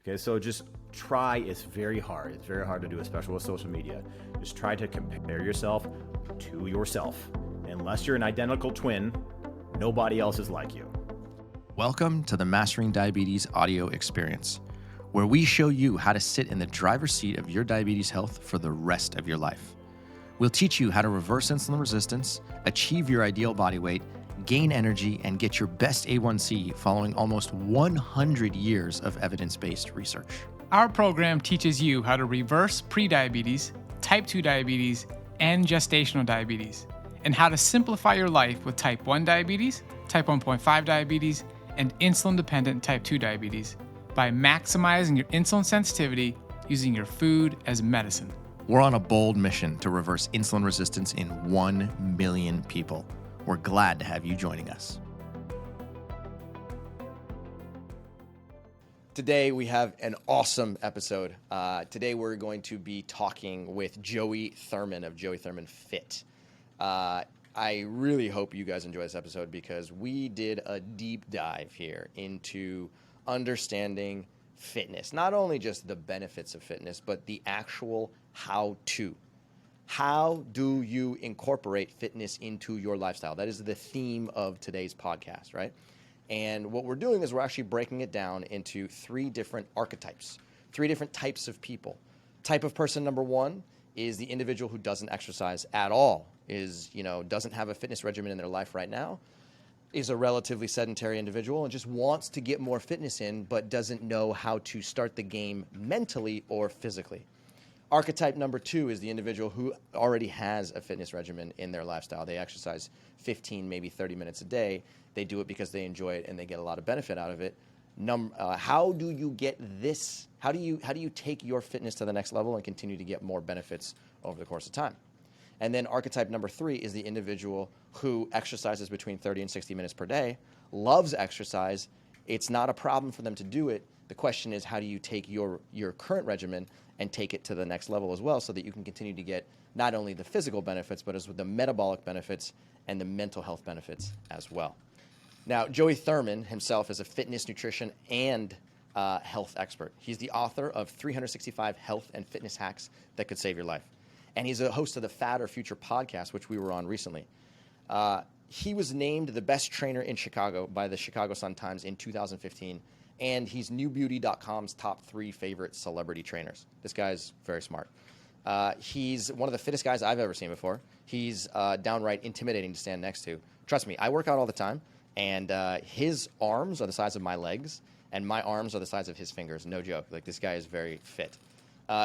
Okay, so just try. It's very hard. It's very hard to do, especially with social media. Just try to compare yourself to yourself. Unless you're an identical twin, nobody else is like you. Welcome to the Mastering Diabetes audio experience, where we show you how to sit in the driver's seat of your diabetes health for the rest of your life. We'll teach you how to reverse insulin resistance, achieve your ideal body weight, gain energy, and get your best A1C following almost 100 years of evidence-based research. Our program teaches you how to reverse prediabetes, type 2 diabetes, and gestational diabetes, and how to simplify your life with type 1 diabetes, type 1.5 diabetes, and insulin-dependent type 2 diabetes by maximizing your insulin sensitivity using your food as medicine. We're on a bold mission to reverse insulin resistance in 1 million people. We're glad to have you joining us. Today we have an awesome episode. Today we're going to be talking with Joey Thurman of Joey Thurman Fit. I really hope you guys enjoy this episode because we did a deep dive here into understanding fitness. Not only just the benefits of fitness, but the actual how-to. How do you incorporate fitness into your lifestyle? That is the theme of today's podcast, right? And what we're doing is we're actually breaking it down into 3 different archetypes, 3 different types of people. Type of person number 1 is the individual who doesn't exercise at all, doesn't have a fitness regimen in their life right now, is a relatively sedentary individual and just wants to get more fitness in, but doesn't know how to start the game mentally or physically. Archetype number 2 is the individual who already has a fitness regimen in their lifestyle. They exercise 15, maybe 30 minutes a day. They do it because they enjoy it and they get a lot of benefit out of it. How do you get this? How do you take your fitness to the next level and continue to get more benefits over the course of time? And then archetype number 3 is the individual who exercises between 30 and 60 minutes per day, loves exercise. It's not a problem for them to do it. The question is, how do you take your current regimen and take it to the next level as well so that you can continue to get not only the physical benefits, but as with the metabolic benefits and the mental health benefits as well. Now, Joey Thurman himself is a fitness, nutrition, and health expert. He's the author of 365 health and fitness hacks that could save your life. And he's a host of the Fat or Future podcast, which we were on recently. He was named the best trainer in Chicago by the Chicago Sun-Times in 2015. And he's NewBeauty.com's top 3 favorite celebrity trainers. This guy's very smart. He's one of the fittest guys I've ever seen before. He's downright intimidating to stand next to. Trust me, I work out all the time, and his arms are the size of my legs, and my arms are the size of his fingers. No joke. Like, this guy is very fit.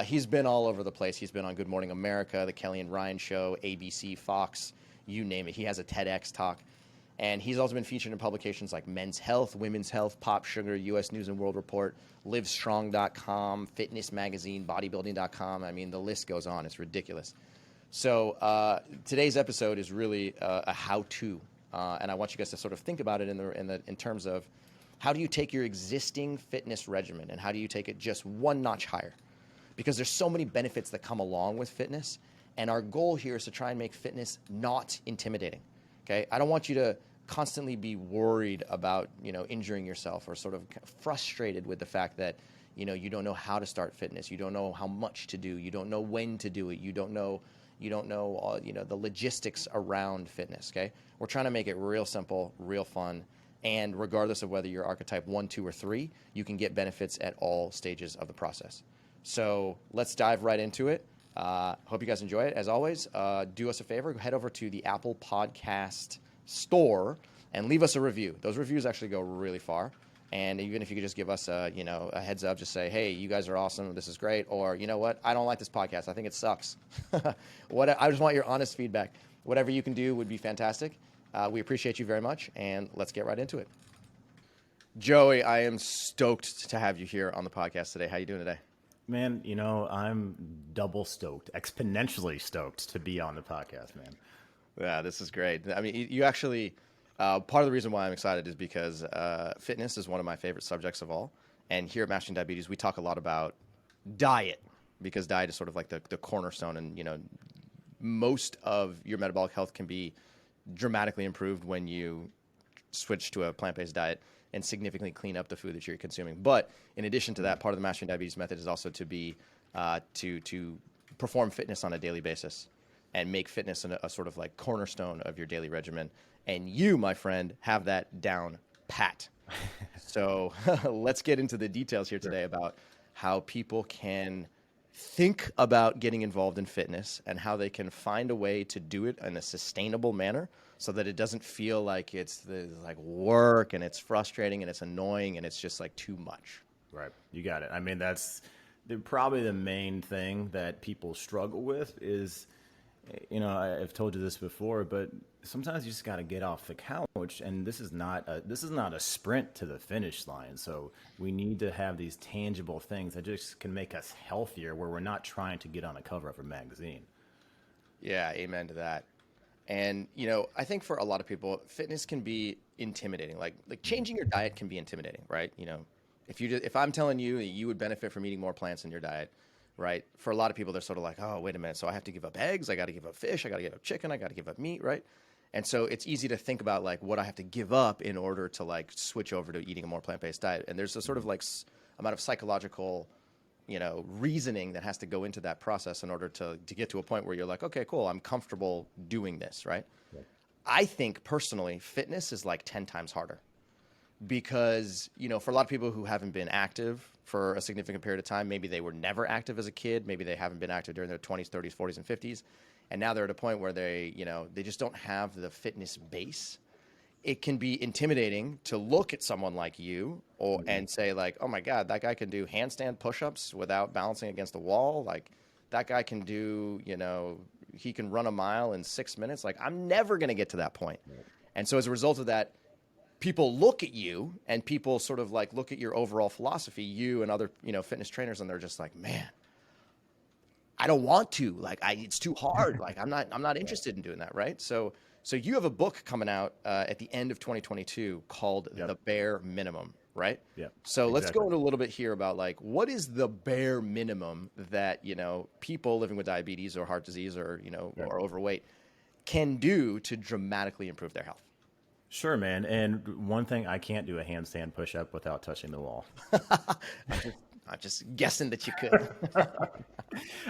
He's been all over the place. He's been on Good Morning America, The Kelly and Ryan Show, ABC, Fox, you name it. He has a TEDx talk. And he's also been featured in publications like Men's Health, Women's Health, Pop Sugar, U.S. News and World Report, Livestrong.com, Fitness Magazine, Bodybuilding.com. I mean, the list goes on. It's ridiculous. So today's episode is really a how-to, and I want you guys to sort of think about it in terms of how do you take your existing fitness regimen and how do you take it just one notch higher? Because there's so many benefits that come along with fitness, and our goal here is to try and make fitness not intimidating. Okay, I don't want you to constantly be worried about, injuring yourself or sort of frustrated with the fact that, you don't know how to start fitness. You don't know how much to do. You don't know when to do it. You don't know all, the logistics around fitness. Okay, we're trying to make it real simple, real fun. And regardless of whether you're archetype 1, 2, or 3, you can get benefits at all stages of the process. So let's dive right into it. Hope you guys enjoy it. As always, do us a favor. Head over to the Apple Podcast store and leave us a review. Those reviews actually go really far. And even if you could just give us a heads up, just say, hey, you guys are awesome. This is great. Or, you know what? I don't like this podcast. I think it sucks. I just want your honest feedback. Whatever you can do would be fantastic. We appreciate you very much. And let's get right into it. Joey, I am stoked to have you here on the podcast today. How are you doing today? Man, I'm double stoked, exponentially stoked to be on the podcast, man. Yeah, this is great. I mean, you actually, part of the reason why I'm excited is because fitness is one of my favorite subjects of all. And here at Mastering Diabetes, we talk a lot about diet because diet is sort of like the cornerstone. And, most of your metabolic health can be dramatically improved when you switch to a plant-based diet. and significantly clean up the food that you're consuming. But in addition to that, part of the Mastering Diabetes method is also to be to perform fitness on a daily basis and make fitness a sort of like cornerstone of your daily regimen. And you, my friend, have that down pat. So let's get into the details here today about how people can think about getting involved in fitness and how they can find a way to do it in a sustainable manner so that it doesn't feel like it's like work and it's frustrating and it's annoying and it's just like too much. Right. You got it. I mean, that's probably the main thing that people struggle with is, you know, I've told you this before, but sometimes you just got to get off the couch, and this is not a sprint to the finish line. So we need to have these tangible things that just can make us healthier, where we're not trying to get on the cover of a magazine. Yeah, amen to that. And you know, I think for a lot of people, fitness can be intimidating. Like changing your diet can be intimidating, right? You know, if I'm telling you that you would benefit from eating more plants in your diet, right? For a lot of people, they're sort of like, oh, wait a minute. So I have to give up eggs. I got to give up fish. I got to give up chicken. I got to give up meat, right? And so it's easy to think about like what I have to give up in order to like switch over to eating a more plant-based diet. And there's a sort of like amount of psychological, you know, reasoning that has to go into that process in order to get to a point where you're like, okay, cool, I'm comfortable doing this, right? Yeah. I think personally, fitness is like 10 times harder. Because, you know, for a lot of people who haven't been active for a significant period of time, maybe they were never active as a kid, maybe they haven't been active during their 20s, 30s, 40s, and 50s, and now they're at a point where they, you know, they just don't have the fitness base. It can be intimidating to look at someone like you and say like, oh my God, that guy can do handstand push-ups without balancing against the wall. Like that guy can do, you know, he can run a mile in 6 minutes. Like I'm never going to get to that point. And so as a result of that, people look at you and people sort of like look at your overall philosophy, you and other, you know, fitness trainers, and they're just like, man, I don't want to, like, it's too hard. Like, I'm not interested in doing that. Right. So you have a book coming out at the end of 2022 called The Bare Minimum. Right. Yeah. So let's go into a little bit here about like, what is the bare minimum that, you know, people living with diabetes or heart disease or, you know, or overweight can do to dramatically improve their health? Sure, man. And one thing, I can't do a handstand push-up without touching the wall. I'm just guessing that you could.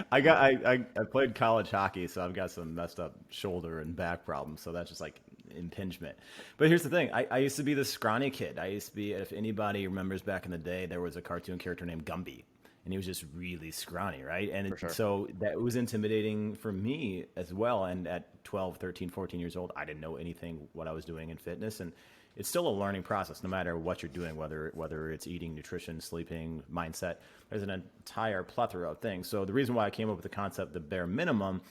I played college hockey, so I've got some messed up shoulder and back problems. So that's just like impingement. But here's the thing. I used to be this scrawny kid. I used to be, if anybody remembers back in the day, there was a cartoon character named Gumby. And he was just really scrawny, right? And so that was intimidating for me as well. And at 12, 13, 14 years old, I didn't know anything what I was doing in fitness. And it's still a learning process, no matter what you're doing, whether it's eating, nutrition, sleeping, mindset. There's an entire plethora of things. So the reason why I came up with the concept, the bare minimum,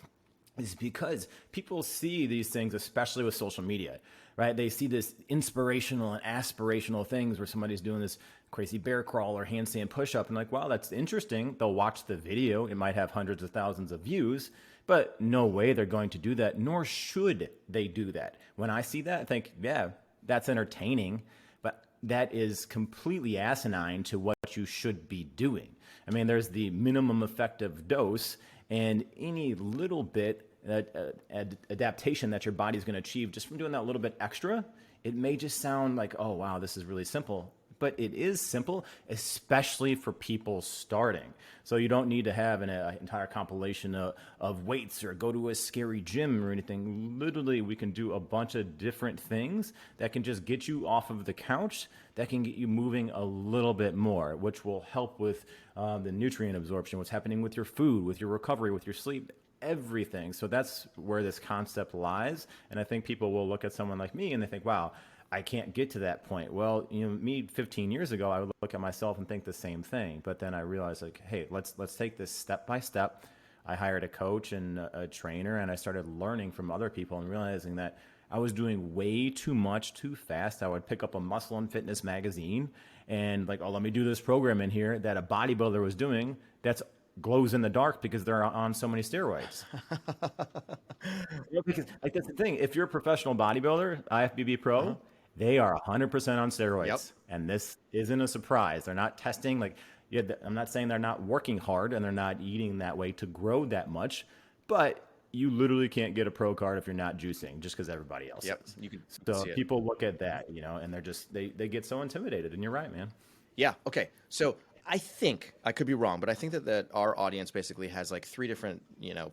is because people see these things, especially with social media, right? They see this inspirational and aspirational things where somebody's doing this crazy bear crawl or handstand push-up and like, wow, that's interesting. They'll watch the video. It might have hundreds of thousands of views, but no way they're going to do that, nor should they do that. When I see that, I think, yeah, that's entertaining, but that is completely asinine to what you should be doing. I mean, there's the minimum effective dose, and any little bit adaptation that your body's going to achieve just from doing that little bit extra, it may just sound like, oh, wow, this is really simple. But it is simple, especially for people starting. So you don't need to have an entire compilation of weights or go to a scary gym or anything. Literally, we can do a bunch of different things that can just get you off of the couch, that can get you moving a little bit more, which will help with the nutrient absorption, what's happening with your food, with your recovery, with your sleep, everything. So that's where this concept lies. And I think people will look at someone like me and they think, wow, I can't get to that point. Well, you know, me 15 years ago, I would look at myself and think the same thing. But then I realized, like, hey, let's take this step by step. I hired a coach and a trainer, and I started learning from other people and realizing that I was doing way too much too fast. I would pick up a Muscle and Fitness magazine and like, oh, let me do this program in here that a bodybuilder was doing that's glows in the dark because they're on so many steroids. Because like that's the thing. If you're a professional bodybuilder, IFBB pro, they are 100% on steroids. Yep. And this isn't a surprise. They're not testing. Like, I'm not saying they're not working hard and they're not eating that way to grow that much, but you literally can't get a pro card if you're not juicing just because everybody else Yep. is. You can So see it. people look at that, and they're just, they get so intimidated. And you're right, man. Yeah. Okay. So I think I could be wrong, but I think that our audience basically has like 3 different,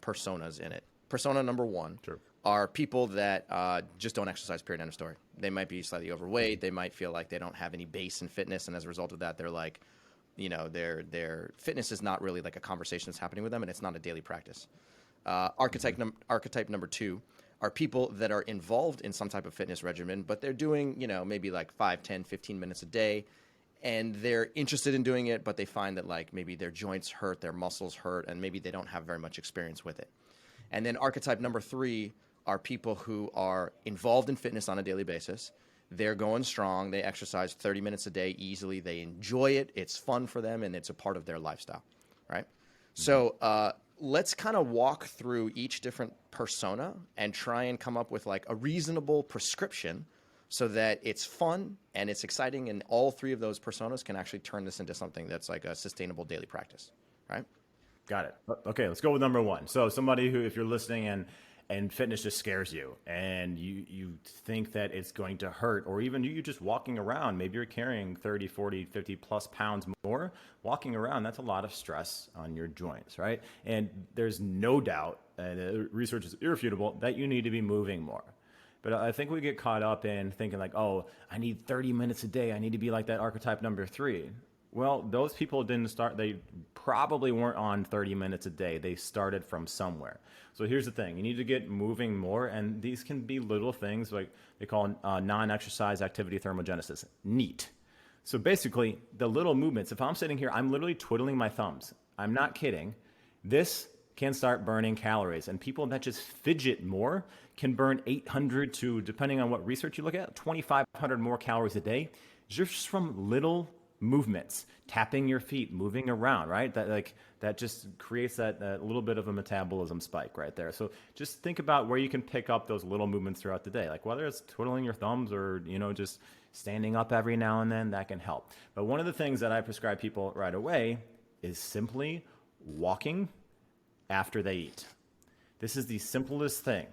personas in it. Persona number 1 True. are people that just don't exercise, period, end of story. They might be slightly overweight. They might feel like they don't have any base in fitness. And as a result of that, they're like, their fitness is not really like a conversation that's happening with them, and it's not a daily practice. Archetype number 2 are people that are involved in some type of fitness regimen, but they're doing, maybe like 5, 10, 15 minutes a day, and they're interested in doing it, but they find that like maybe their joints hurt, their muscles hurt, and maybe they don't have very much experience with it. And then archetype number 3 are people who are involved in fitness on a daily basis. They're going strong. They exercise 30 minutes a day easily. They enjoy it. It's fun for them, and it's a part of their lifestyle, right? So let's kind of walk through each different persona and try and come up with like a reasonable prescription so that it's fun and it's exciting, and all 3 of those personas can actually turn this into something that's like a sustainable daily practice, right? Got it. Okay, let's go with number 1. So somebody who, if you're listening and fitness just scares you, and you think that it's going to hurt, or even you just walking around, maybe you're carrying 30, 40, 50 plus pounds more, walking around, that's a lot of stress on your joints, right? And there's no doubt, and the research is irrefutable, that you need to be moving more. But I think we get caught up in thinking like, oh, I need 30 minutes a day. I need to be like that archetype number 3. Well, those people didn't start, they probably weren't on 30 minutes a day. They started from somewhere. So here's the thing. You need to get moving more, and these can be little things like they call non-exercise activity thermogenesis, NEAT. So basically, the little movements, if I'm sitting here, I'm literally twiddling my thumbs. I'm not kidding. This can start burning calories, and people that just fidget more can burn 800 to, depending on what research you look at, 2,500 more calories a day just from little movements, tapping your feet, moving around, right? That just creates that little bit of a metabolism spike right there. So just think about where you can pick up those little movements throughout the day, like whether it's twiddling your thumbs or just standing up every now and then, that can help. But one of the things that I prescribe people right away is simply walking after they eat. This is the simplest thing.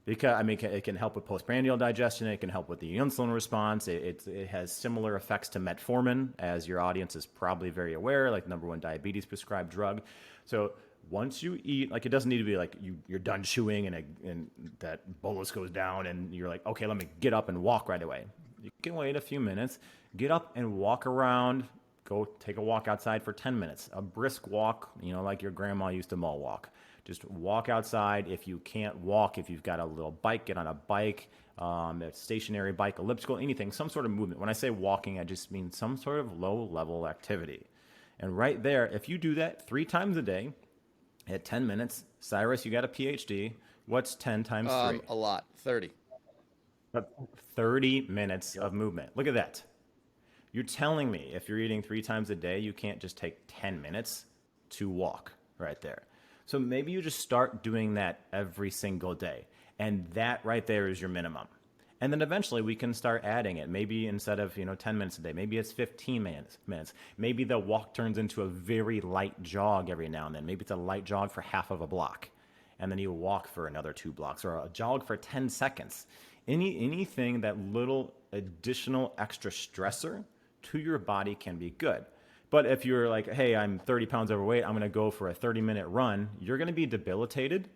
Because it can help with postprandial digestion. It can help with the insulin response. It has similar effects to metformin, as your audience is probably very aware, like number 1 diabetes prescribed drug. So once you eat, like it doesn't need to be like you're done chewing and that bolus goes down and you're like, okay, let me get up and walk right away. You can wait a few minutes, get up and walk around. Go take a walk outside for 10 minutes, a brisk walk, like your grandma used to mall walk. Just walk outside. If you can't walk, if you've got a little bike, get on a bike, a stationary bike, elliptical, anything, some sort of movement. When I say walking, I just mean some sort of low-level activity. And right there, if you do that 3 times a day at 10 minutes, Cyrus, you got a PhD. What's 10 times 3? A lot. 30. 30 minutes of movement. Look at that. You're telling me if you're eating 3 times a day, you can't just take 10 minutes to walk right there. So maybe you just start doing that every single day. And that right there is your minimum. And then eventually we can start adding it. Maybe instead of 10 minutes a day, maybe it's 15 minutes. Maybe the walk turns into a very light jog every now and then. Maybe it's a light jog for half of a block. And then you walk for another 2 blocks, or a jog for 10 seconds. Anything, that little additional extra stressor to your body can be good. But if you're like, hey, I'm 30 pounds overweight, I'm going to go for a 30-minute run, you're going to be debilitated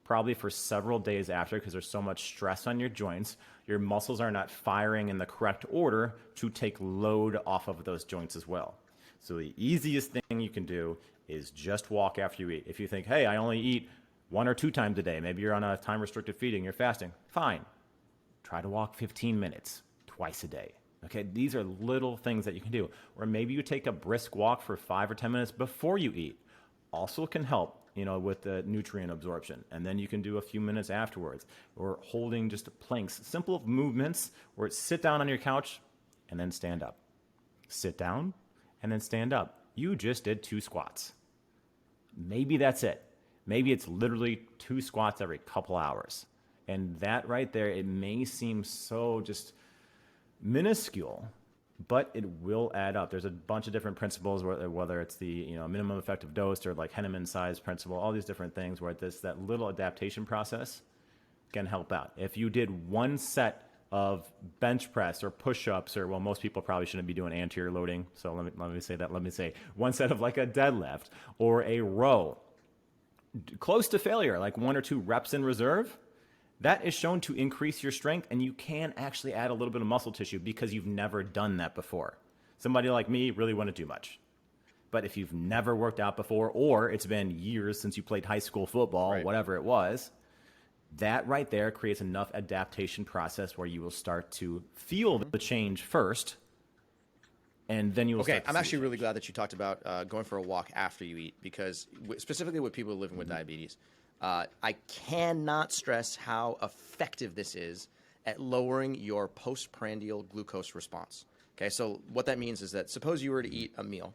probably for several days after, because there's so much stress on your joints. Your muscles are not firing in the correct order to take load off of those joints as well. So the easiest thing you can do is just walk after you eat. If you think, hey, I only eat 1 or 2 times a day, maybe you're on a time-restricted feeding, you're fasting, fine. Try to walk 15 minutes twice a day. Okay, these are little things that you can do. Or maybe you take a brisk walk for 5 or 10 minutes before you eat. Also can help, with the nutrient absorption. And then you can do a few minutes afterwards. Or holding just planks, simple movements where it's sit down on your couch and then stand up. Sit down and then stand up. You just did 2 squats. Maybe that's it. Maybe it's literally 2 squats every couple hours. And that right there, it may seem so just minuscule, but it will add up. There's a bunch of different principles, whether it's the minimum effective dose or like Henneman size principle, all these different things where that little adaptation process can help out. If you did one set of bench press or push-ups, or most people probably shouldn't be doing anterior loading, so let me say that. Let me say one set of like a deadlift or a row, close to failure, like 1 or 2 reps in reserve, that is shown to increase your strength, and you can actually add a little bit of muscle tissue because you've never done that before. Somebody like me really wouldn't do much. But if you've never worked out before, or it's been years since you played high school football, right, whatever it was, that right there creates enough adaptation process where you will start to feel the change first, and then you will start to I'm see actually the really change. glad that you talked about going for a walk after you eat, because specifically with people living with diabetes, I cannot stress how effective this is at lowering your postprandial glucose response. Okay, so what that means is that suppose you were to eat a meal,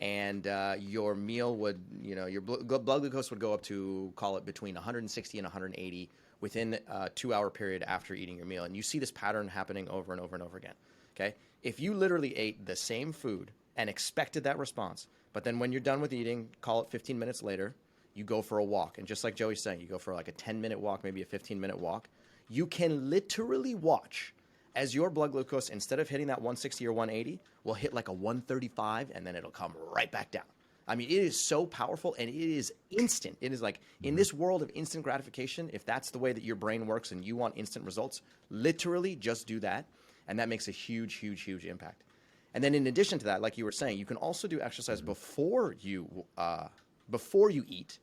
and your meal would, your blood glucose would go up to, call it between 160 and 180 within a 2-hour period after eating your meal. And you see this pattern happening over and over and over again. Okay, if you literally ate the same food and expected that response, but then when you're done with eating, call it 15 minutes later, you go for a walk. And just like Joey's saying, you go for like a 10-minute walk, maybe a 15-minute walk, you can literally watch as your blood glucose, instead of hitting that 160 or 180, will hit like a 135, and then it'll come right back down. I mean, it is so powerful, and it is instant. It is like, in this world of instant gratification, if that's the way that your brain works and you want instant results, literally just do that, and that makes a huge, huge, huge impact. And then in addition to that, like you were saying, you can also do exercise before you eat.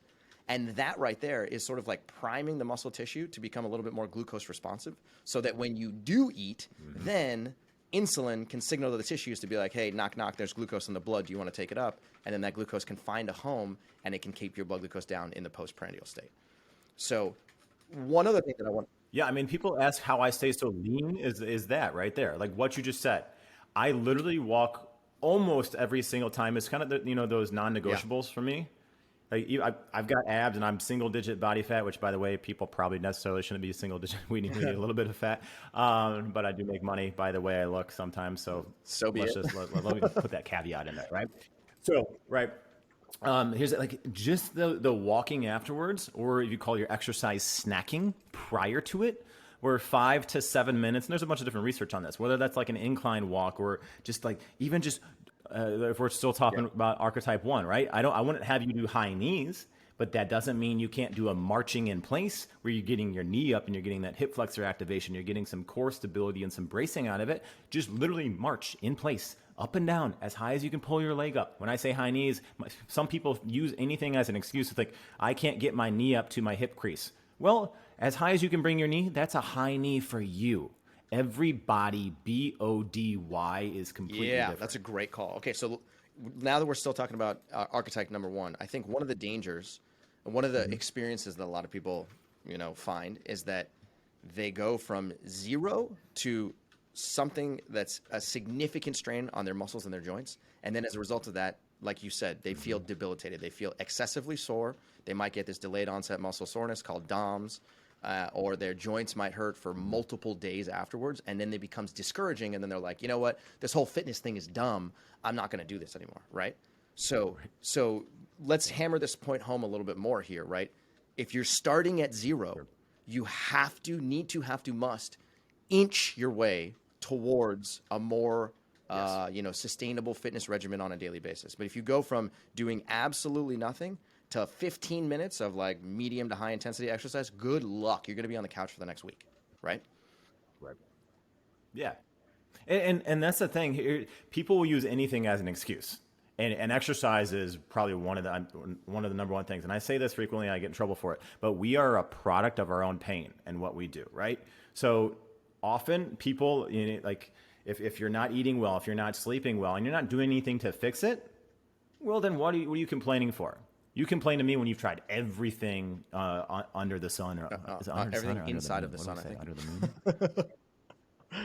And that right there is sort of like priming the muscle tissue to become a little bit more glucose responsive, so that when you do eat, then insulin can signal to the tissues to be like, hey, knock, knock, there's glucose in the blood. Do you want to take it up? And then that glucose can find a home, and it can keep your blood glucose down in the postprandial state. So one other thing that I want... Yeah, I mean, people ask how I stay so lean is that right there. Like what you just said. I literally walk almost every single time. It's kind of those non-negotiables for me. Like I've got abs and I'm single digit body fat, which by the way, people probably necessarily shouldn't be single digit. We need a little bit of fat. But I do make money by the way I look sometimes. So be let's it. just let me put that caveat in there, right? So, right. Here's like just the walking afterwards, or if you call your exercise snacking prior to it, where 5 to 7 minutes, and there's a bunch of different research on this, whether that's like an incline walk or just like even just if we're still talking about archetype 1, right? I wouldn't have you do high knees, but that doesn't mean you can't do a marching in place where you're getting your knee up and you're getting that hip flexor activation. You're getting some core stability and some bracing out of it. Just literally march in place, up and down, as high as you can pull your leg up. When I say high knees, some people use anything as an excuse to think, I can't get my knee up to my hip crease. Well, as high as you can bring your knee, that's a high knee for you. Every body, BODY, is completely different. That's a great call. Okay, so now that we're still talking about archetype number 1, I think one of the dangers and one of the experiences that a lot of people, find is that they go from 0 to something that's a significant strain on their muscles and their joints, and then as a result of that, like you said, they feel debilitated. They feel excessively sore. They might get this delayed onset muscle soreness called DOMS. Or their joints might hurt for multiple days afterwards, and then it becomes discouraging, and then they're like, you know what, this whole fitness thing is dumb. I'm not going to do this anymore, right? So let's hammer this point home a little bit more here, right? If you're starting at 0, you must inch your way towards a more sustainable fitness regimen on a daily basis. But if you go from doing absolutely nothing to 15 minutes of like medium to high intensity exercise, good luck. You're going to be on the couch for the next week, right? Right. Yeah. And that's the thing here. People will use anything as an excuse. And exercise is probably one of the number one things. And I say this frequently, I get in trouble for it, but we are a product of our own pain and what we do, right? So often people, like if you're not eating well, if you're not sleeping well, and you're not doing anything to fix it, well, then what are you complaining for? You complain to me when you've tried everything under the sun, or is it under everything the sun or inside under of the moon? sun, What do I say? think.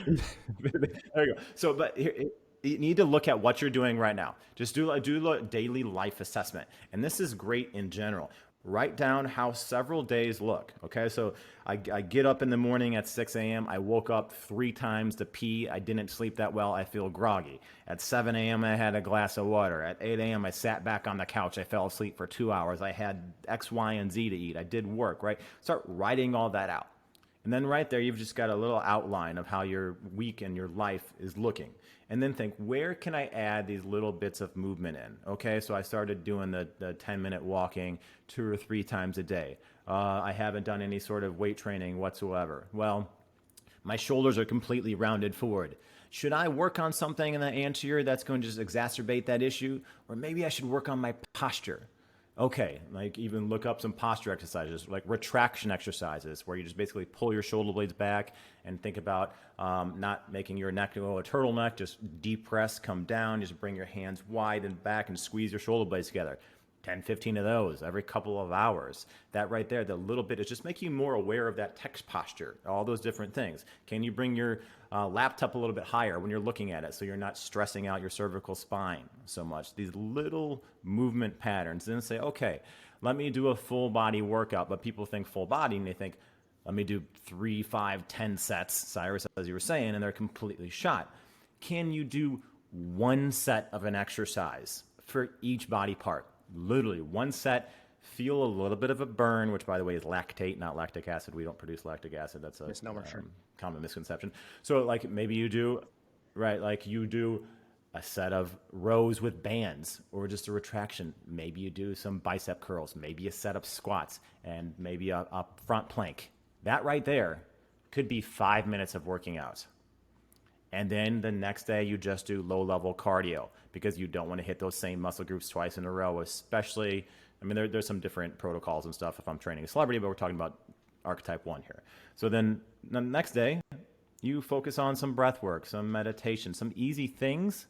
Under the moon. There you go. So, but here, you need to look at what you're doing right now. Just do a daily life assessment, and this is great in general. Write down how several days look. Okay, so I get up in the morning at 6 a.m. I woke up 3 times to pee. I didn't sleep that well. I feel groggy. At 7 a.m. I had a glass of water. At 8 a.m. I sat back on the couch. I fell asleep for 2 hours. I had X, Y, and Z to eat. I did work, right? Start writing all that out. And then right there, you've just got a little outline of how your week and your life is looking. And then think, where can I add these little bits of movement in? Okay, so I started doing the 10-minute walking 2 or 3 times a day. I haven't done any sort of weight training whatsoever. Well, my shoulders are completely rounded forward. Should I work on something in the anterior that's going to just exacerbate that issue? Or maybe I should work on my posture. Okay, like even look up some posture exercises, like retraction exercises, where you just basically pull your shoulder blades back and think about not making your neck go a turtleneck, just depress, come down, just bring your hands wide and back and squeeze your shoulder blades together. 10, 15 of those every couple of hours. That right there, the little bit is just making you more aware of that text posture, all those different things. Can you bring your laptop a little bit higher when you're looking at it so you're not stressing out your cervical spine so much? These little movement patterns. Then say, okay, let me do a full body workout. But people think full body and they think, let me do 3, 5, 10 sets, Cyrus, as you were saying, and they're completely shot. Can you do 1 set of an exercise for each body part? Literally 1 set, feel a little bit of a burn, which by the way is lactate, not lactic acid. We don't produce lactic acid. That's a common misconception. So like maybe you do, right, like you do a set of rows with bands or just a retraction. Maybe you do some bicep curls, maybe a set of squats, and maybe a front plank. That right there could be 5 minutes of working out. And then the next day you just do low-level cardio because you don't want to hit those same muscle groups twice in a row, especially, I mean, there's some different protocols and stuff if I'm training a celebrity, but we're talking about archetype 1 here. So then the next day you focus on some breath work, some meditation, some easy things,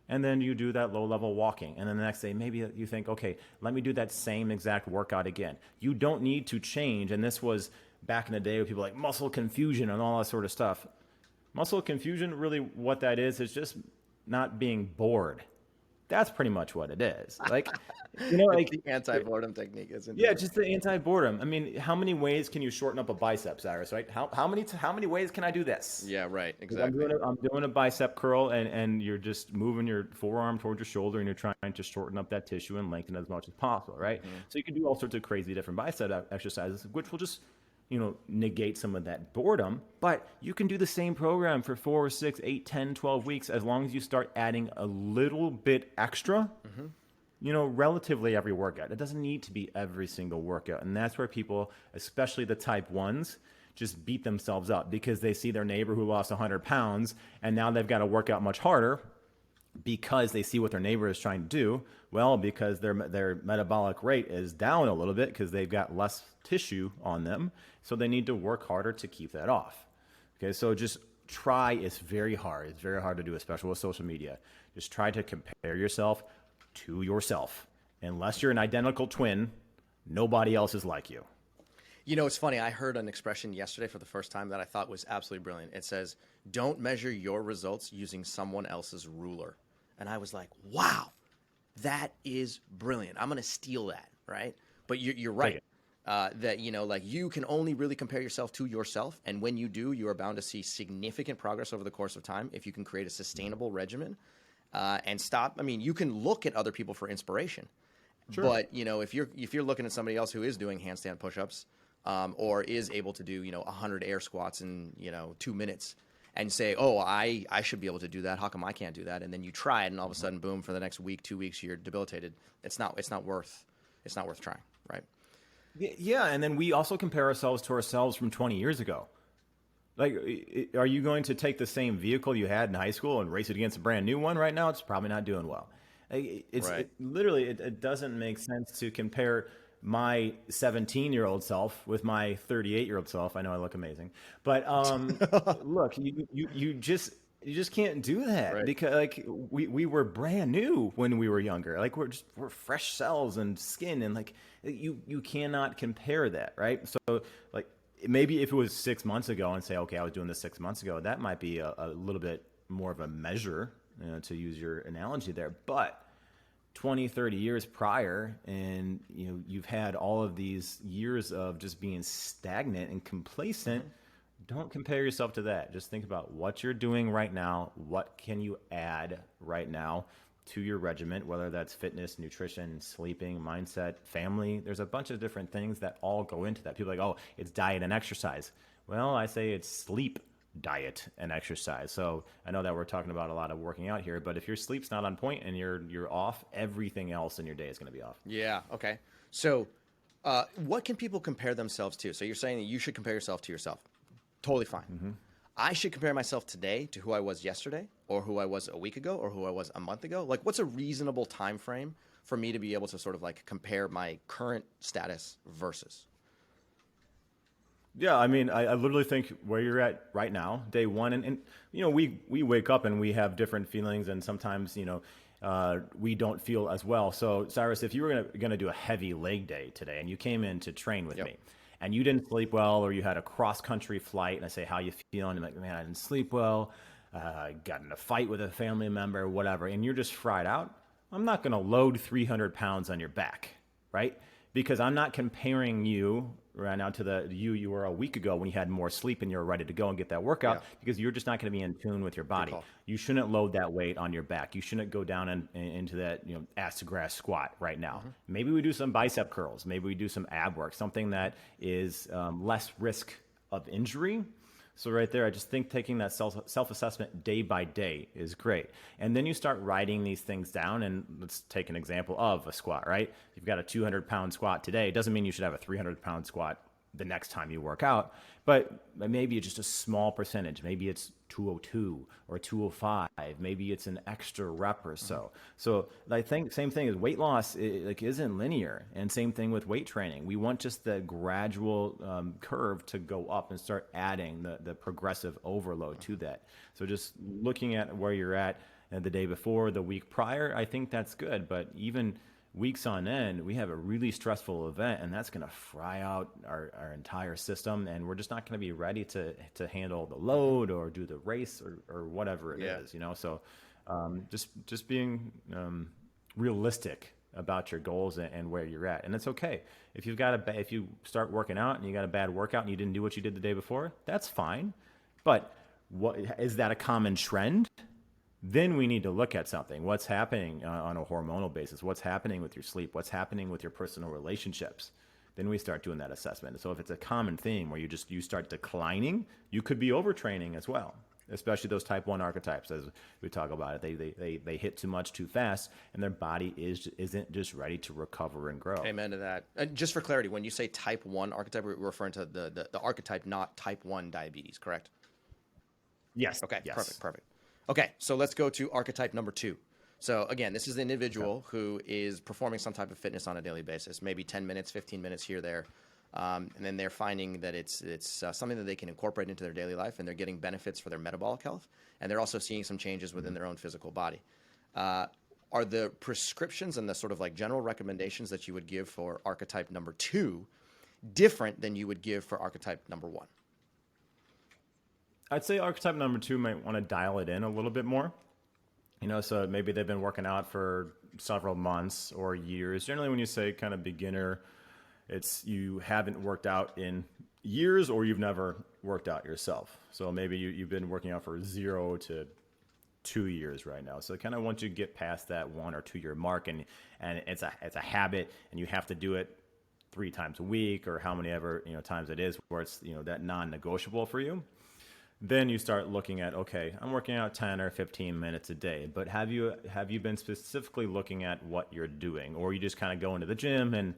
and then you do that low-level walking. And then the next day maybe you think, okay, let me do that same exact workout again. You don't need to change, and this was back in the day with people like muscle confusion and all that sort of stuff. Muscle confusion, really what that is just not being bored. That's pretty much what it is. Like, you know, like the anti-boredom technique, isn't it? Yeah, just the anti-boredom. I mean, how many ways can you shorten up a bicep, Cyrus, right? How many ways can I do this? Yeah, right, exactly. I'm doing a bicep curl and you're just moving your forearm towards your shoulder and you're trying to shorten up that tissue and lengthen as much as possible, right? Mm-hmm. So you can do all sorts of crazy different bicep exercises, which will just negate some of that boredom, but you can do the same program for 4, 6, 8, 10, 12 weeks as long as you start adding a little bit extra, relatively every workout. It doesn't need to be every single workout. And that's where people, especially the type 1s, just beat themselves up because they see their neighbor who lost 100 pounds and now they've got to work out much harder because they see what their neighbor is trying to do. Well, because their metabolic rate is down a little bit because they've got less tissue on them. So they need to work harder to keep that off. Okay, so just try. It's very hard. It's very hard to do, especially with social media. Just try to compare yourself to yourself. Unless you're an identical twin, nobody else is like you. You know, it's funny. I heard an expression yesterday for the first time that I thought was absolutely brilliant. It says, don't measure your results using someone else's ruler. And I was like, wow, that is brilliant. I'm going to steal that, right? But you're right. That, like you can only really compare yourself to yourself. And when you do, you are bound to see significant progress over the course of time if you can create a sustainable regimen and stop. I mean, you can look at other people for inspiration. Sure. But, if you're looking at somebody else who is doing handstand push-ups or is able to do, 100 air squats in, 2 minutes and say, oh, I should be able to do that. How come I can't do that? And then you try it and all of a sudden, boom, for the next week, 2 weeks, you're debilitated. It's not worth trying, right? Yeah, and then we also compare ourselves to ourselves from 20 years ago. Like, are you going to take the same vehicle you had in high school and race it against a brand new one right now? It's probably not doing well. It doesn't make sense to compare my 17-year-old self with my 38-year-old self. I know I look amazing, but look, you just can't do that, right? Because like we were brand new when we were younger. Like we're fresh cells and skin, and like you cannot compare that, right? So like maybe if it was 6 months ago and say, okay, I was doing this 6 months ago, that might be a little bit more of a measure, to use your analogy there. But 20, 30 years prior, and you've had all of these years of just being stagnant and complacent, don't compare yourself to that. Just think about what you're doing right now. What can you add right now to your regimen, whether that's fitness, nutrition, sleeping, mindset, family. There's a bunch of different things that all go into that. People are like, oh, it's diet and exercise. Well, I say it's sleep, diet, and exercise. So I know that we're talking about a lot of working out here, but if your sleep's not on point and you're off, everything else in your day is going to be off. Yeah. Okay. So what can people compare themselves to? So you're saying that you should compare yourself to yourself. Totally fine. I should compare myself today to who I was yesterday, or who I was a week ago, or who I was a month ago. Like, what's a reasonable time frame for me to be able to sort of like compare my current status versus? Yeah, I mean, I literally think where you're at right now, day one, and we wake up and we have different feelings, and sometimes we don't feel as well. So Cyrus, if you were gonna do a heavy leg day today, and you came in to train with me, and you didn't sleep well, or you had a cross-country flight, and I say, how you feeling? And I'm like, man, I didn't sleep well, got in a fight with a family member, whatever, and you're just fried out, I'm not going to load 300 pounds on your back, right? Because I'm not comparing you right now to the you were a week ago when you had more sleep and you were ready to go and get that workout, because you're just not going to be in tune with your body. You shouldn't load that weight on your back. You shouldn't go down into that ass to grass squat right now. Maybe we do some bicep curls. Maybe we do some ab work, something that is less risk of injury. So right there, I just think taking that self-assessment day by day is great. And then you start writing these things down, and let's take an example of a squat, right? You've got a 200-pound squat today. It doesn't mean you should have a 300-pound squat the next time you work out, but maybe it's just a small percentage. Maybe it's 202 or 205. Maybe it's an extra rep or so. So I think same thing as weight loss, isn't linear, and same thing with weight training. We want just the gradual curve to go up and start adding the progressive overload to that. So just looking at where you're at the day before, the week prior, I think that's good. But even weeks on end, we have a really stressful event, and that's going to fry out our entire system, and we're just not going to be ready to handle the load or do the race or whatever it is, So just being realistic about your goals and where you're at, and it's okay if if you start working out and you got a bad workout and you didn't do what you did the day before, that's fine. But what is that a common trend? Then we need to look at something. What's happening on a hormonal basis? What's happening with your sleep? What's happening with your personal relationships? Then we start doing that assessment. So if it's a common theme where you start declining, you could be overtraining as well, especially those type 1 archetypes, as we talk about it. They hit too much too fast, and their body isn't just ready to recover and grow. Amen to that. And just for clarity, when you say type 1 archetype, we're referring to the archetype, not type 1 diabetes, correct? Yes. Okay, yes. Perfect. Okay, so let's go to archetype number 2. So again, this is an individual who is performing some type of fitness on a daily basis, maybe 10 minutes, 15 minutes here, there. And then they're finding that it's something that they can incorporate into their daily life, and they're getting benefits for their metabolic health. And they're also seeing some changes within their own physical body. Are the prescriptions and the sort of like general recommendations that you would give for archetype number 2 different than you would give for archetype number 1? I'd say archetype number 2 might want to dial it in a little bit more. So maybe they've been working out for several months or years. Generally, when you say kind of beginner, it's you haven't worked out in years, or you've never worked out yourself. So maybe you've been working out for 0 to 2 years right now. So kind of once you get past that 1 or 2 year mark, and it's a habit, and you have to do it 3 times a week, or how many ever times it is, where it's that non-negotiable for you. Then you start looking at, okay, I'm working out 10 or 15 minutes a day, but have you been specifically looking at what you're doing? Or you just kind of go into the gym and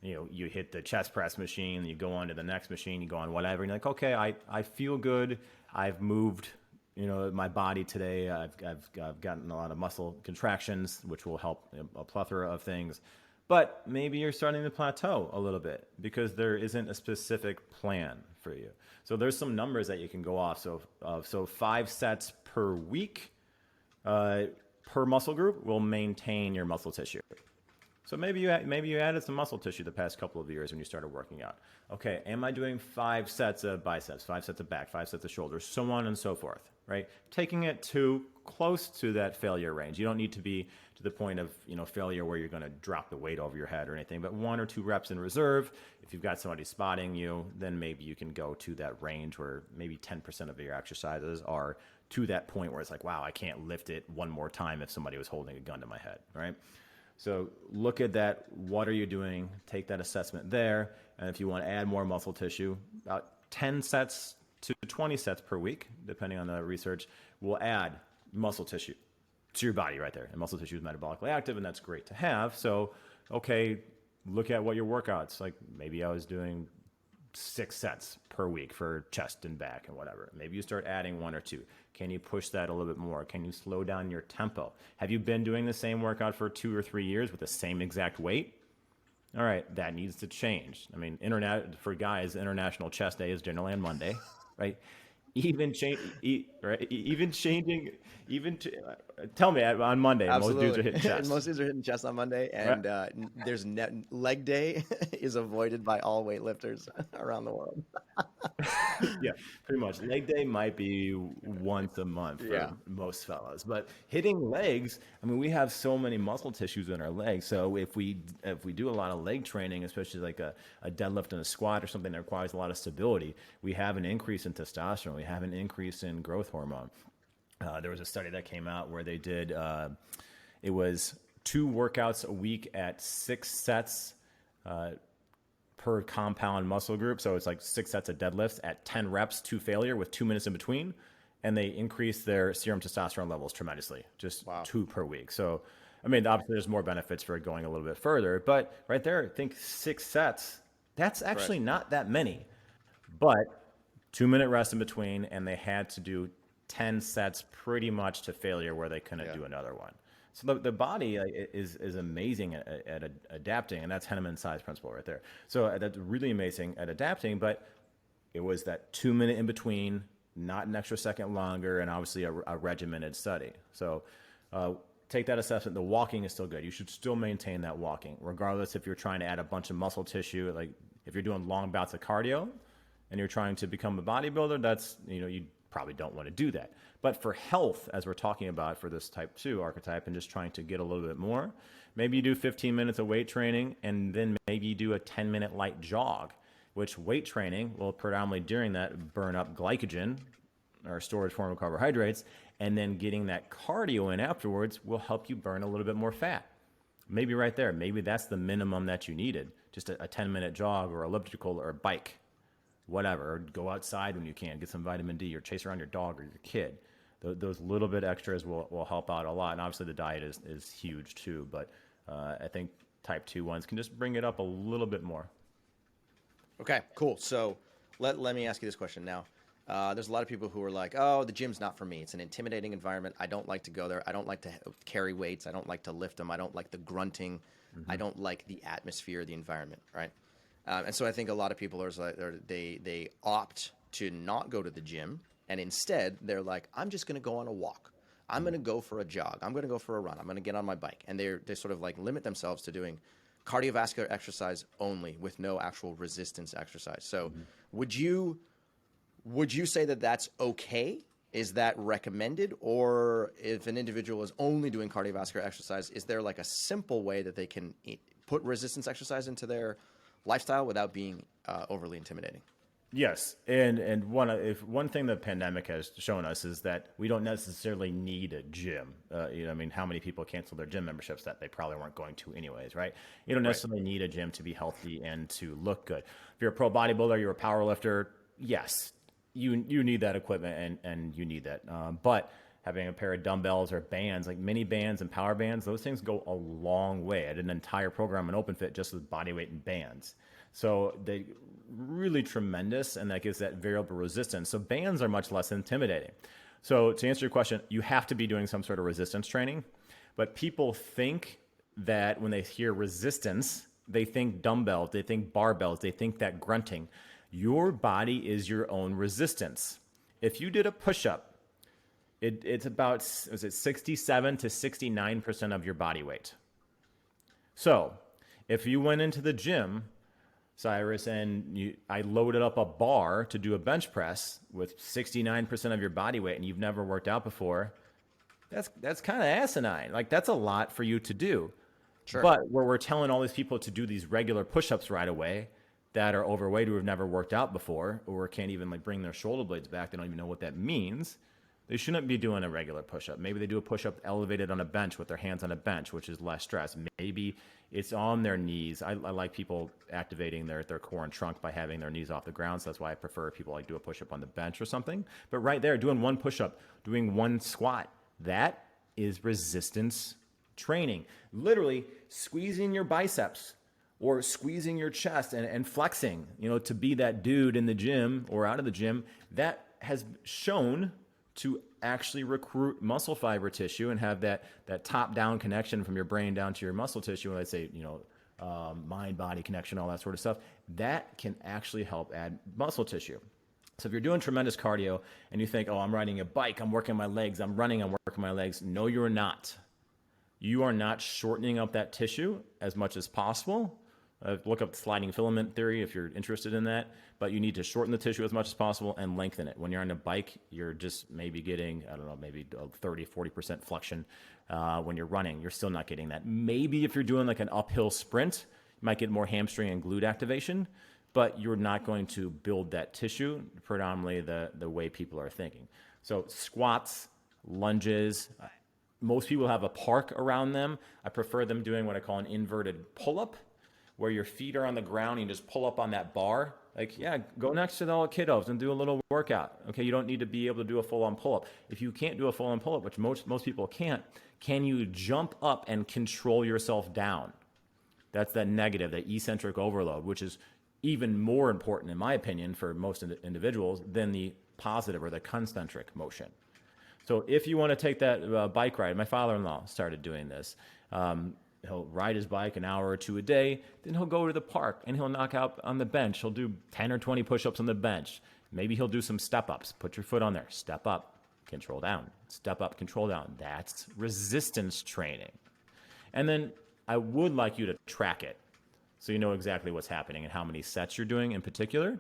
you hit the chest press machine, you go on to the next machine, you go on whatever, and you're like, okay, I feel good, I've moved my body today, I've gotten a lot of muscle contractions, which will help a plethora of things. But maybe you're starting to plateau a little bit because there isn't a specific plan for you. So there's some numbers that you can go off. So 5 sets per week per muscle group will maintain your muscle tissue. So maybe you added some muscle tissue the past couple of years when you started working out. Okay, am I doing 5 sets of biceps, 5 sets of back, 5 sets of shoulders, so on and so forth, right? Taking it too close to that failure range. You don't need to be to the point of, failure where you're going to drop the weight over your head or anything, but 1 or 2 reps in reserve. If you've got somebody spotting you, then maybe you can go to that range where maybe 10% of your exercises are to that point where it's like, wow, I can't lift it one more time if somebody was holding a gun to my head, right? So look at that. What are you doing? Take that assessment there. And if you want to add more muscle tissue, about 10 sets to 20 sets per week, depending on the research, will add muscle tissue to your body right there. And muscle tissue is metabolically active, and that's great to have. So, okay, look at what your workouts, like maybe I was doing 6 sets per week for chest and back and whatever. Maybe you start adding 1 or 2. Can you push that a little bit more? Can you slow down your tempo? Have you been doing the same workout for 2 or 3 years with the same exact weight? All right, that needs to change. I mean, for guys, International Chest Day is generally on Monday, right? Tell me on Monday. Absolutely. Most dudes are hitting chest. Most dudes are hitting chest on Monday, and there's leg day is avoided by all weightlifters around the world. Yeah, pretty much. Leg day might be once a month for most fellas, but hitting legs, I mean, we have so many muscle tissues in our legs. So if we do a lot of leg training, especially like a deadlift and a squat or something that requires a lot of stability, we have an increase in testosterone. We have an increase in growth hormone. There was a study that came out where they did, it was 2 workouts a week at 6 sets per compound muscle group. So it's like 6 sets of deadlifts at 10 reps to failure with 2 minutes in between. And they increased their serum testosterone levels tremendously, just 2 per week. So, I mean, obviously there's more benefits for going a little bit further, but right there, I think 6 sets, that's actually not that many, but 2-minute rest in between. And they had to do 10 sets pretty much to failure where they couldn't do another one. So the body is amazing at adapting, and that's Henneman's size principle right there. So that's really amazing at adapting, but it was that 2-minute in between, not an extra second longer, and obviously a regimented study. So take that assessment. The walking is still good. You should still maintain that walking, regardless if you're trying to add a bunch of muscle tissue. Like if you're doing long bouts of cardio and you're trying to become a bodybuilder, that's, you probably don't want to do that. But for health, as we're talking about for this type 2 archetype and just trying to get a little bit more, maybe you do 15 minutes of weight training and then maybe you do a 10-minute light jog, which weight training will predominantly during that burn up glycogen, or storage form of carbohydrates, and then getting that cardio in afterwards will help you burn a little bit more fat. Maybe right there, maybe that's the minimum that you needed, just a 10-minute jog or elliptical or a bike. Whatever, or go outside when you can, get some vitamin D, or chase around your dog or your kid. Those little bit extras will help out a lot. And obviously the diet is huge too, but I think type 2 ones can just bring it up a little bit more. Okay, cool. So let me ask you this question now. There's a lot of people who are like, oh, the gym's not for me. It's an intimidating environment. I don't like to go there. I don't like to carry weights. I don't like to lift them. I don't like the grunting. I don't like the atmosphere, the environment, right? And so I think a lot of people they opt to not go to the gym, and instead they're like, I'm just going to go on a walk. I'm going to go for a jog. I'm going to go for a run. I'm going to get on my bike. And they sort of like limit themselves to doing cardiovascular exercise only with no actual resistance exercise. So would you say that that's okay? Is that recommended? Or if an individual is only doing cardiovascular exercise, is there like a simple way that they can put resistance exercise into their lifestyle without being overly intimidating? Yes, and one thing the pandemic has shown us is that we don't necessarily need a gym. I mean, how many people cancel their gym memberships that they probably weren't going to anyways, right? You don't necessarily need a gym to be healthy and to look good. If you're a pro bodybuilder, you're a power lifter, yes, you need that equipment and you need that. But having a pair of dumbbells or bands, like mini bands and power bands, those things go a long way. I did an entire program in OpenFit just with body weight and bands. So they really tremendous, and that gives that variable resistance. So bands are much less intimidating. So to answer your question, you have to be doing some sort of resistance training, but people think that when they hear resistance, they think dumbbells, they think barbells, they think that grunting. Your body is your own resistance. If you did a push-up, it's about 67 to 69% of your body weight. So if you went into the gym Cyrus, and I loaded up a bar to do a bench press with 69% of your body weight, and you've never worked out before, that's kind of asinine. Like, that's a lot for you to do. Sure. But where we're telling all these people to do these regular push-ups right away that are overweight or have never worked out before, or can't even like bring their shoulder blades back, they don't even know what that means. They shouldn't be doing a regular push-up. Maybe they do a push-up elevated on a bench with their hands on a bench, which is less stress. Maybe it's on their knees. I like people activating their core and trunk by having their knees off the ground. So that's why I prefer people like do a push-up on the bench or something. But right there, doing one push-up, doing one squat, that is resistance training. Literally squeezing your biceps or squeezing your chest and flexing, to be that dude in the gym or out of the gym. That has shown to actually recruit muscle fiber tissue and have that top-down connection from your brain down to your muscle tissue. When I say, mind-body connection, all that sort of stuff, that can actually help add muscle tissue. So if you're doing tremendous cardio and you think, oh, I'm riding a bike, I'm working my legs, I'm running, I'm working my legs. No, you're not. You are not shortening up that tissue as much as possible. Look up sliding filament theory if you're interested in that. But you need to shorten the tissue as much as possible and lengthen it. When you're on a bike, you're just maybe getting, maybe 30, 40% flexion. When you're running, you're still not getting that. Maybe if you're doing like an uphill sprint, you might get more hamstring and glute activation, but you're not going to build that tissue predominantly the way people are thinking. So squats, lunges, most people have a park around them. I prefer them doing what I call an inverted pull-up, where your feet are on the ground and you just pull up on that bar. Like, yeah, go next to all the kiddos and do a little workout. Okay, you don't need to be able to do a full-on pull-up. If you can't do a full-on pull-up, which most people can't, can you jump up and control yourself down? That's that negative, that eccentric overload, which is even more important, in my opinion, for most individuals than the positive or the concentric motion. So if you want to take that bike ride, my father-in-law started doing this. He'll ride his bike an hour or two a day. Then he'll go to the park and he'll knock out on the bench. He'll do 10 or 20 push-ups on the bench. Maybe he'll do some step-ups. Put your foot on there. Step up, control down. Step up, control down. That's resistance training. And then I would like you to track it so you know exactly what's happening and how many sets you're doing in particular.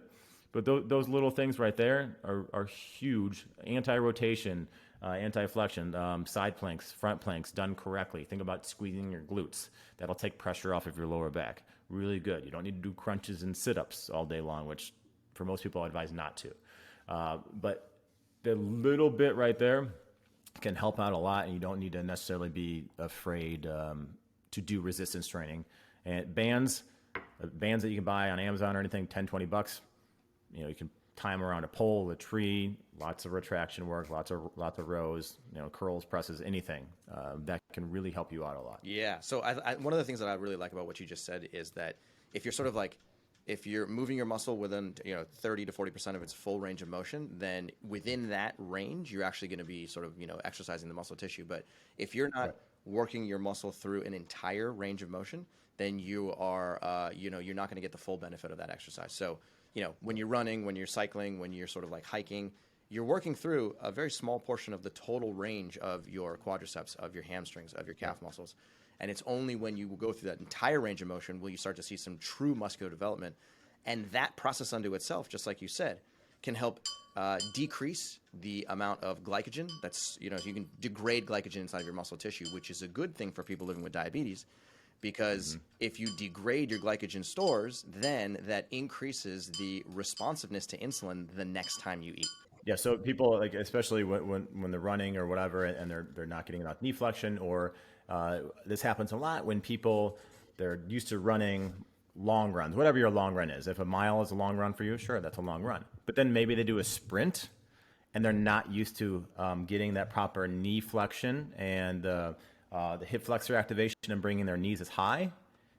But those little things right there are huge. Anti-rotation, anti-flexion, side planks, front planks done correctly. Think about squeezing your glutes. That'll take pressure off of your lower back. Really good. You don't need to do crunches and sit-ups all day long, which for most people I advise not to. But the little bit right there can help out a lot, and you don't need to necessarily be afraid to do resistance training. And bands that you can buy on Amazon or anything, 10, 20 bucks. You can tie them around a pole, a tree, lots of retraction work, lots of rows, curls, presses, anything that can really help you out a lot. Yeah. So one of the things that I really like about what you just said is that if you're sort of like, if you're moving your muscle within 30 to 40% of its full range of motion, then within that range, you're actually going to be sort of exercising the muscle tissue. But if you're not working your muscle through an entire range of motion, then you are you're not going to get the full benefit of that exercise. So when you're running, when you're cycling, when you're sort of like hiking, you're working through a very small portion of the total range of your quadriceps, of your hamstrings, of your calf muscles. And it's only when you go through that entire range of motion will you start to see some true muscular development. And that process unto itself, just like you said, can help decrease the amount of glycogen. That's, you can degrade glycogen inside your muscle tissue, which is a good thing for people living with diabetes. Because if you degrade your glycogen stores, then that increases the responsiveness to insulin the next time you eat. Yeah, so people, like, especially when they're running or whatever, and they're not getting enough knee flexion, or this happens a lot when people, they're used to running long runs, whatever your long run is. If a mile is a long run for you, sure, that's a long run. But then maybe they do a sprint, and they're not used to getting that proper knee flexion and the hip flexor activation and bringing their knees as high,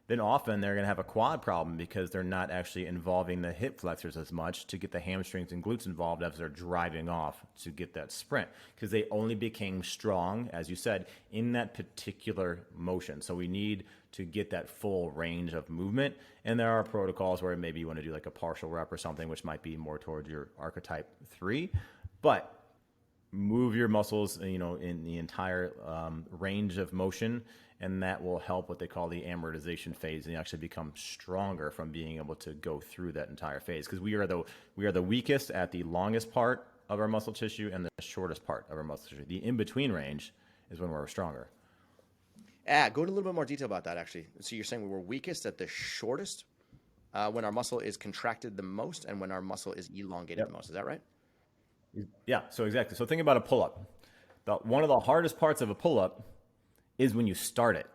then often they're going to have a quad problem because they're not actually involving the hip flexors as much to get the hamstrings and glutes involved as they're driving off to get that sprint, because they only became strong, as you said, in that particular motion. So we need to get that full range of movement. And there are protocols where maybe you want to do like a partial rep or something, which might be more towards your archetype 3. But move your muscles, in the entire range of motion, and that will help what they call the amortization phase, and you actually become stronger from being able to go through that entire phase. Because we are the weakest at the longest part of our muscle tissue and the shortest part of our muscle tissue. The in-between range is when we're stronger. Go into a little bit more detail about that, actually. So you're saying we're weakest at the shortest, when our muscle is contracted the most and when our muscle is elongated the most. Is that right? Yeah, so exactly. So think about a pull-up. One of the hardest parts of a pull-up is when you start it.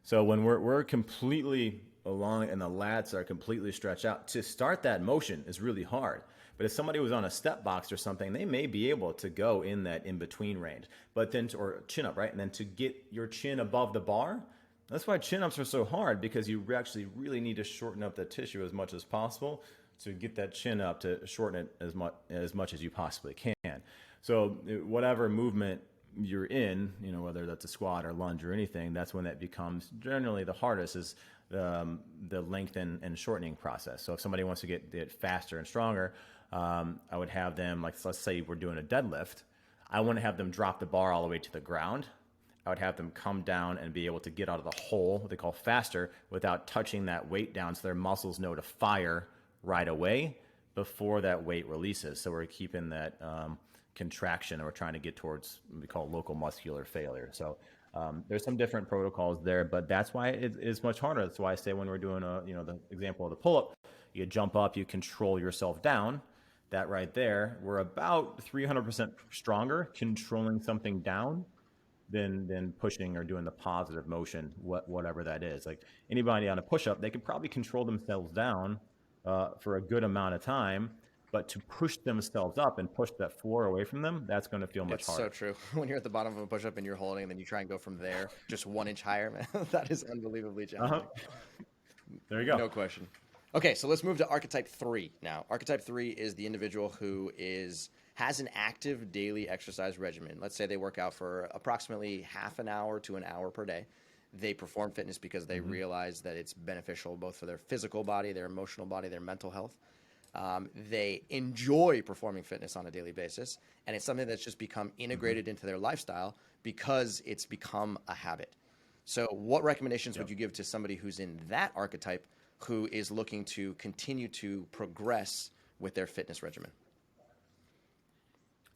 So when we're completely along and the lats are completely stretched out, to start that motion is really hard. But if somebody was on a step box or something, they may be able to go in that in-between range. But then, or chin up, right? And then to get your chin above the bar, that's why chin-ups are so hard, because you actually really need to shorten up the tissue as much as possible to get that chin up, to shorten it as much as you possibly can. So whatever movement you're in, whether that's a squat or lunge or anything, that's when that becomes generally the hardest, is the length and shortening process. So if somebody wants to get faster and stronger, I would have them, like, let's say we're doing a deadlift. I wouldn't have them drop the bar all the way to the ground. I would have them come down and be able to get out of the hole, what they call faster, without touching that weight down, so their muscles know to fire right away before that weight releases. So we're keeping that contraction, and we're trying to get towards what we call local muscular failure. So there's some different protocols there, but that's why it is much harder. That's why I say when we're doing the example of the pull-up, you jump up, you control yourself down. That right there, we're about 300% stronger controlling something down than pushing or doing the positive motion, whatever that is. Like anybody on a push-up, they can probably control themselves down for a good amount of time, but to push themselves up and push that floor away from them, that's going to feel much harder. It's so true. When you're at the bottom of a push-up and you're holding, and then you try and go from there just 1 inch higher, man, that is unbelievably challenging. There you go. No question. Okay, so let's move to archetype 3 now. Archetype 3 is the individual who has an active daily exercise regimen. Let's say they work out for approximately half an hour to an hour per day. They perform fitness because they realize that it's beneficial both for their physical body, their emotional body, their mental health. They enjoy performing fitness on a daily basis, and it's something that's just become integrated into their lifestyle because it's become a habit. So what recommendations would you give to somebody who's in that archetype, who is looking to continue to progress with their fitness regimen?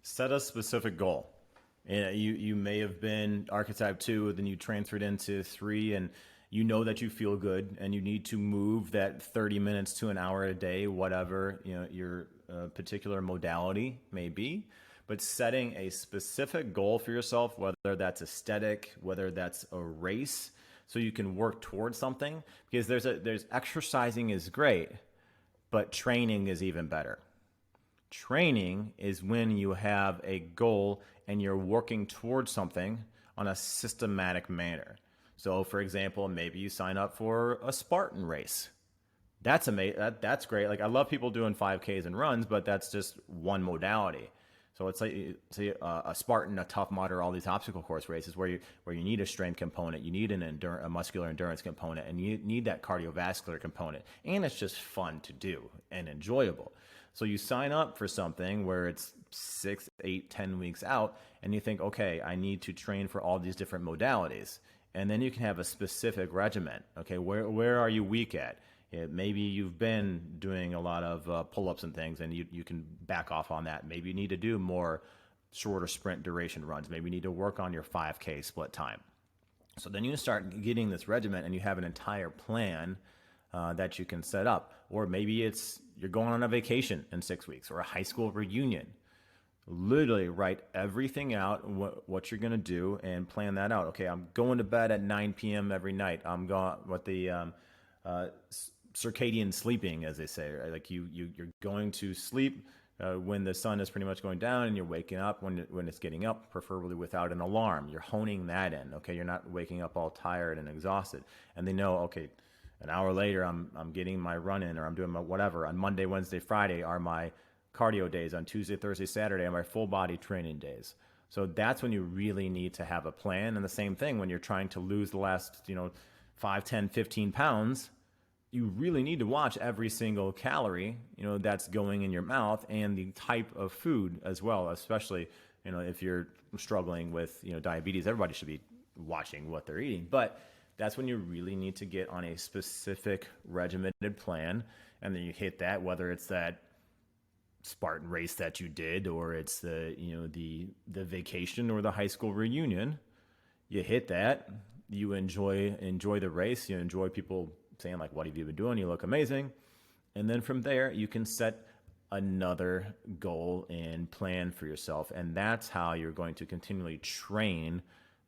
Set a specific goal. You may have been archetype 2, then you transferred into 3, and you know that you feel good and you need to move that 30 minutes to an hour a day, whatever your particular modality may be. But setting a specific goal for yourself, whether that's aesthetic, whether that's a race, so you can work towards something. Because there's exercising is great, but training is even better. Training is when you have a goal and you're working towards something on a systematic manner. So, for example, maybe you sign up for a Spartan race. That's amazing. That's great. Like, I love people doing 5Ks and runs, but that's just one modality. So it's like, say, a Spartan, a Tough Mudder, all these obstacle course races where you need a strength component, you need a muscular endurance component, and you need that cardiovascular component. And it's just fun to do and enjoyable. So you sign up for something where it's 6, 8, 10 weeks out, and you think, okay, I need to train for all these different modalities. And then you can have a specific regimen. Okay, where are you weak at? Maybe you've been doing a lot of pull-ups and things, and you can back off on that. Maybe you need to do more shorter sprint duration runs. Maybe you need to work on your 5K split time. So then you start getting this regimen, and you have an entire plan that you can set up. Or maybe it's you're going on a vacation in 6 weeks, or a high school reunion. Literally write everything out, what you're going to do, and plan that out. Okay, I'm going to bed at 9 p.m. every night. I'm going with the circadian sleeping, as they say. Right? Like you're going to sleep when the sun is pretty much going down, and you're waking up when it's getting up, preferably without an alarm. You're honing that in. Okay, you're not waking up all tired and exhausted. And they know, okay, an hour later, I'm getting my run in, or I'm doing my whatever. On Monday, Wednesday, Friday are my cardio days. On Tuesday, Thursday, Saturday are my full body training days. So that's when you really need to have a plan. And the same thing when you're trying to lose the last 5, 10, 15 pounds, you really need to watch every single calorie that's going in your mouth, and the type of food as well, especially if you're struggling with diabetes. Everybody should be watching what they're eating. But that's when you really need to get on a specific regimented plan, and then you hit that, whether it's that Spartan race that you did, or it's the vacation or the high school reunion. You hit that, you enjoy the race, you enjoy people saying like, what have you been doing? You look amazing. And then from there, you can set another goal and plan for yourself. And that's how you're going to continually train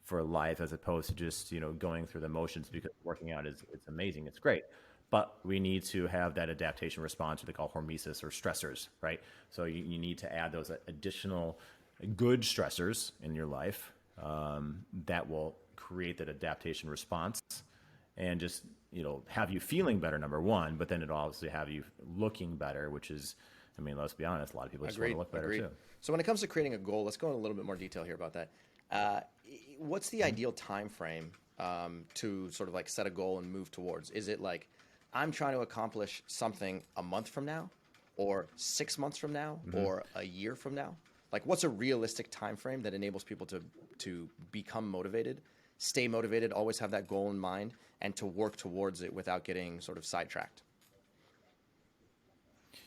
for life, as opposed to just, going through the motions, because working out it's amazing. It's great. But we need to have that adaptation response, what they call hormesis or stressors, right? So you need to add those additional good stressors in your life that will create that adaptation response and just, have you feeling better, number one, but then it'll obviously have you looking better, which is, let's be honest, a lot of people just want to look better too. So when it comes to creating a goal, let's go in a little bit more detail here about that. What's the ideal time frame to sort of like set a goal and move towards? Is it like, I'm trying to accomplish something a month from now, or 6 months from now, or a year from now? Like, what's a realistic time frame that enables people to become motivated, stay motivated, always have that goal in mind, and to work towards it without getting sort of sidetracked?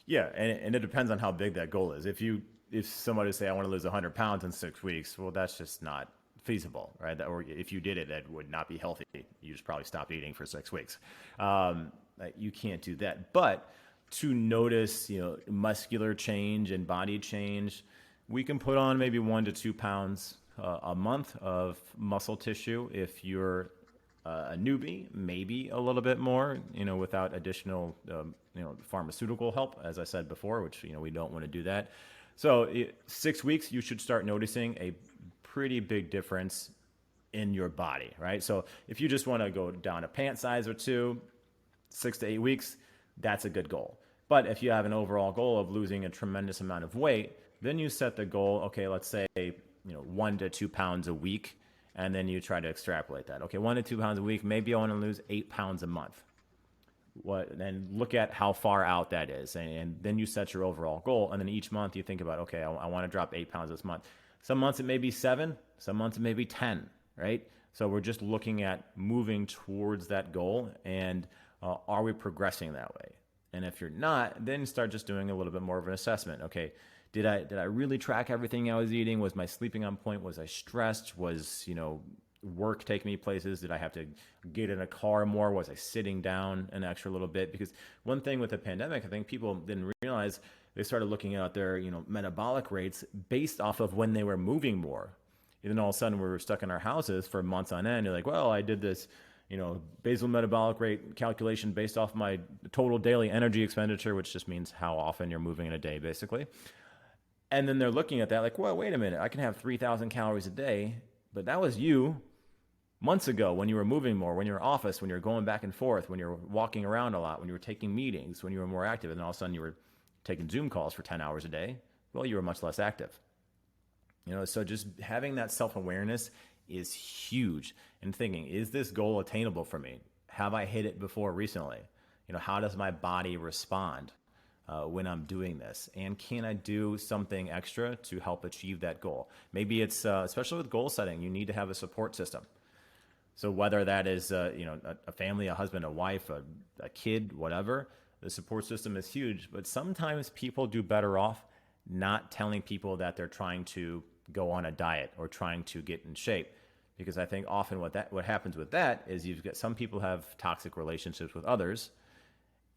Yeah, and it depends on how big that goal is. If somebody say, I want to lose 100 pounds in 6 weeks, well, that's just not feasible, right? Or if you did it, that would not be healthy. You just probably stop eating for 6 weeks. You can't do that. But to notice, muscular change and body change, we can put on maybe 1 to 2 pounds a month of muscle tissue. If you're a newbie, maybe a little bit more, without additional, pharmaceutical help, as I said before, which, we don't want to do that. So 6 weeks, you should start noticing a pretty big difference in your body, right? So if you just want to go down a pant size or two, 6 to 8 weeks, that's a good goal. But if you have an overall goal of losing a tremendous amount of weight, then you set the goal, okay, let's say, 1 to 2 pounds a week, and then you try to extrapolate that. Okay, 1 to 2 pounds a week, maybe I want to lose 8 pounds a month. Then look at how far out that is, and then you set your overall goal, and then each month you think about, okay, I want to drop 8 pounds this month. Some months it may be 7, some months it may be 10, right? So we're just looking at moving towards that goal, and are we progressing that way? And if you're not, then start just doing a little bit more of an assessment. Okay, did I really track everything I was eating? Was my sleeping on point? Was I stressed? Was, work taking me places? Did I have to get in a car more? Was I sitting down an extra little bit? Because one thing with the pandemic, I think people didn't realize, they started looking at their, metabolic rates based off of when they were moving more. And then all of a sudden we were stuck in our houses for months on end. You're like, well, I did this, basal metabolic rate calculation based off my total daily energy expenditure, which just means how often you're moving in a day, basically. And then they're looking at that like, well, wait a minute, I can have 3,000 calories a day, but that was you months ago when you were moving more, when you were in office, when you were going back and forth, when you were walking around a lot, when you were taking meetings, when you were more active, and all of a sudden you were taking Zoom calls for 10 hours a day. Well, you were much less active. So just having that self-awareness is huge, and thinking, is this goal attainable for me? Have I hit it before recently? How does my body respond when I'm doing this? And can I do something extra to help achieve that goal? Maybe it's, especially with goal setting, you need to have a support system. So whether that is, a family, a husband, a wife, a kid, whatever, the support system is huge. But sometimes people do better off not telling people that they're trying to go on a diet or trying to get in shape. Because I think often what happens with that is you've got some people have toxic relationships with others,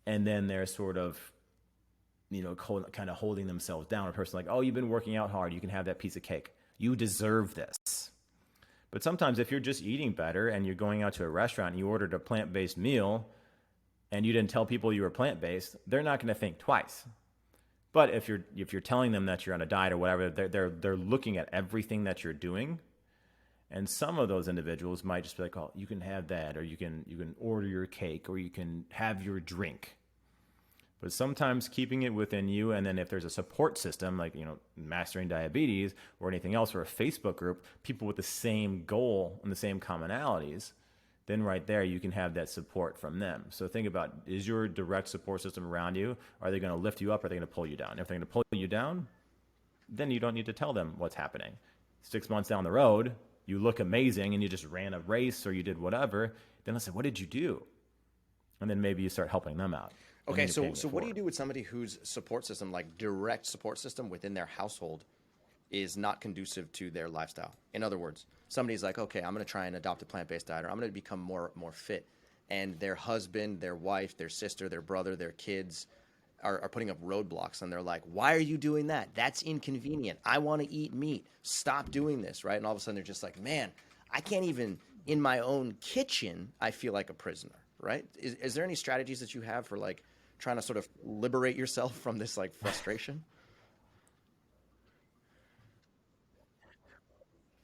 and then they're sort of, kind of holding themselves down. A person like, oh, you've been working out hard, you can have that piece of cake. You deserve this. But sometimes if you're just eating better and you're going out to a restaurant and you ordered a plant-based meal and you didn't tell people you were plant-based, they're not going to think twice. But if you're telling them that you're on a diet or whatever, they're looking at everything that you're doing. And some of those individuals might just be like, oh, you can have that, or you can order your cake, or you can have your drink. But sometimes keeping it within you, and then if there's a support system like, Mastering Diabetes or anything else, or a Facebook group, people with the same goal and the same commonalities, then right there you can have that support from them. So think about, is your direct support system around you? Are they going to lift you up, or are they going to pull you down? If they're going to pull you down, then you don't need to tell them what's happening. 6 months down the road, you look amazing and you just ran a race or you did whatever, then let's say, what did you do? And then maybe you start helping them out. Okay, so what do you do with somebody whose support system, like direct support system within their household, is not conducive to their lifestyle? In other words, somebody's like, okay, I'm going to try and adopt a plant-based diet, or I'm going to become more fit, and their husband, their wife, their sister, their brother, their kids are putting up roadblocks, and they're like, why are you doing that? That's inconvenient. I want to eat meat. Stop doing this, right? And all of a sudden they're just like, man, I can't even, in my own kitchen, I feel like a prisoner, right? Is there any strategies that you have for like trying to sort of liberate yourself from this like frustration?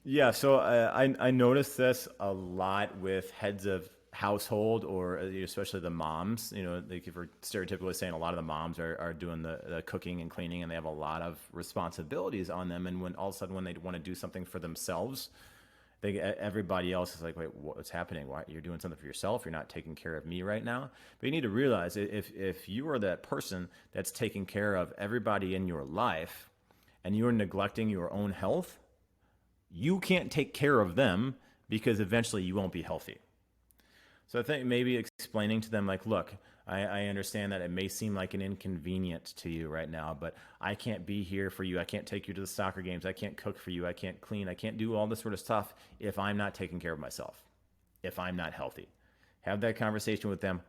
Yeah, so I noticed this a lot with heads of household, or especially the moms. Like if we're stereotypically saying, a lot of the moms are doing the cooking and cleaning, and they have a lot of responsibilities on them. And when all of a sudden when they want to do something for themselves, everybody else is like, wait, what's happening? Why you're doing something for yourself? You're not taking care of me right now. But you need to realize, if you are that person that's taking care of everybody in your life, and you're neglecting your own health, you can't take care of them, because eventually you won't be healthy. So I think maybe explaining to them, like, look, I understand that it may seem like an inconvenience to you right now, but I can't be here for you. I can't take you to the soccer games. I can't cook for you. I can't clean. I can't do all this sort of stuff if I'm not taking care of myself, if I'm not healthy. Have that conversation with them.